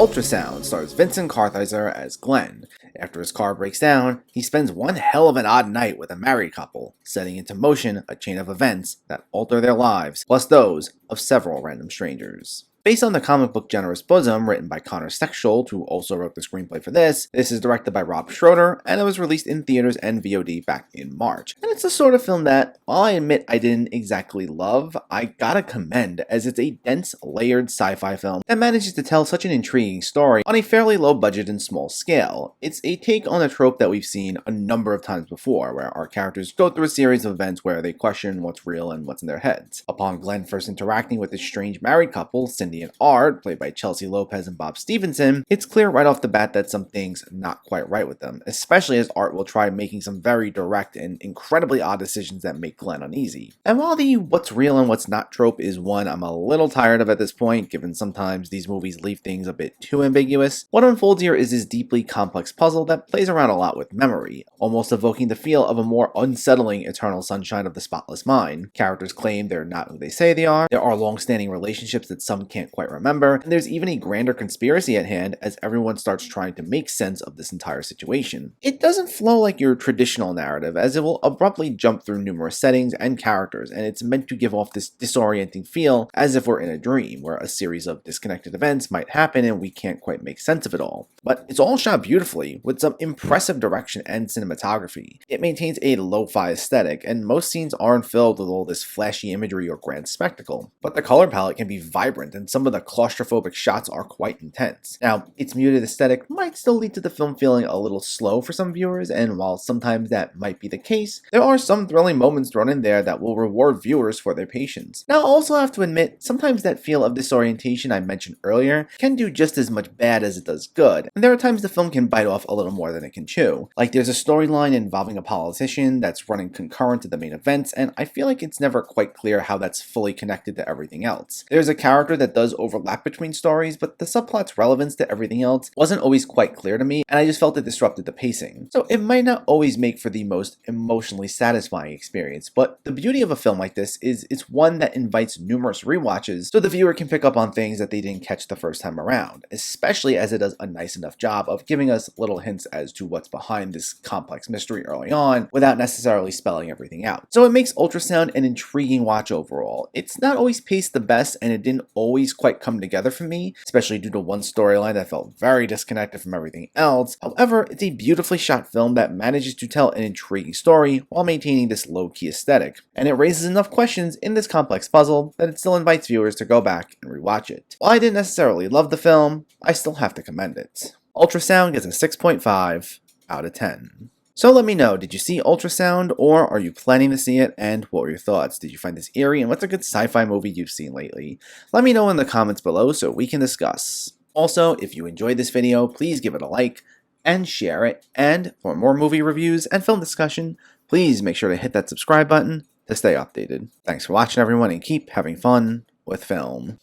Ultrasound stars Vincent Kartheiser as Glen. After his car breaks down, he spends one hell of an odd night with a married couple, setting into motion a chain of events that alter their lives, plus those of several random strangers. Based on the comic book Generous Bosom, written by Connor Sexsholt, who also wrote the screenplay for this is directed by Rob Schroeder, and it was released in theaters and VOD back in March. And it's the sort of film that, while I admit I didn't exactly love, I gotta commend, as it's a dense, layered sci-fi film that manages to tell such an intriguing story on a fairly low budget and small scale. It's a take on a trope that we've seen a number of times before, where our characters go through a series of events where they question what's real and what's in their heads. Upon Glen first interacting with this strange married couple, Cindy and Art, played by Chelsea Lopez and Bob Stevenson, it's clear right off the bat that something's not quite right with them, especially as Art will try making some very direct and incredibly odd decisions that make Glen uneasy. And while the what's real and what's not trope is one I'm a little tired of at this point, given sometimes these movies leave things a bit too ambiguous, what unfolds here is this deeply complex puzzle that plays around a lot with memory, almost evoking the feel of a more unsettling Eternal Sunshine of the Spotless Mind. Characters claim they're not who they say they are, there are long-standing relationships that some can't quite remember, and there's even a grander conspiracy at hand as everyone starts trying to make sense of this entire situation. It doesn't flow like your traditional narrative, as it will abruptly jump through numerous settings and characters, and it's meant to give off this disorienting feel as if we're in a dream, where a series of disconnected events might happen and we can't quite make sense of it all. But it's all shot beautifully, with some impressive direction and cinematography. It maintains a lo-fi aesthetic, and most scenes aren't filled with all this flashy imagery or grand spectacle. But the color palette can be vibrant, and some of the claustrophobic shots are quite intense. Now, its muted aesthetic might still lead to the film feeling a little slow for some viewers, and while sometimes that might be the case, there are some thrilling moments thrown in there that will reward viewers for their patience. Now, I also have to admit, sometimes that feel of disorientation I mentioned earlier can do just as much bad as it does good, and there are times the film can bite off a little more than it can chew. Like, there's a storyline involving a politician that's running concurrent to the main events, and I feel like it's never quite clear how that's fully connected to everything else. There's a character that does overlap between stories, but the subplot's relevance to everything else wasn't always quite clear to me, and I just felt it disrupted the pacing. So it might not always make for the most emotionally satisfying experience, but the beauty of a film like this is it's one that invites numerous rewatches so the viewer can pick up on things that they didn't catch the first time around, especially as it does a nice enough job of giving us little hints as to what's behind this complex mystery early on without necessarily spelling everything out. So it makes Ultrasound an intriguing watch overall. It's not always paced the best, and it didn't always quite come together for me, especially due to one storyline that felt very disconnected from everything else. However, it's a beautifully shot film that manages to tell an intriguing story while maintaining this low-key aesthetic, and it raises enough questions in this complex puzzle that it still invites viewers to go back and rewatch it. While I didn't necessarily love the film, I still have to commend it. Ultrasound gets a 6.5 out of 10. So let me know, did you see Ultrasound, or are you planning to see it, and what were your thoughts? Did you find this eerie, and what's a good sci-fi movie you've seen lately? Let me know in the comments below so we can discuss. Also, if you enjoyed this video, please give it a like and share it, and for more movie reviews and film discussion, please make sure to hit that subscribe button to stay updated. Thanks for watching everyone, and keep having fun with film.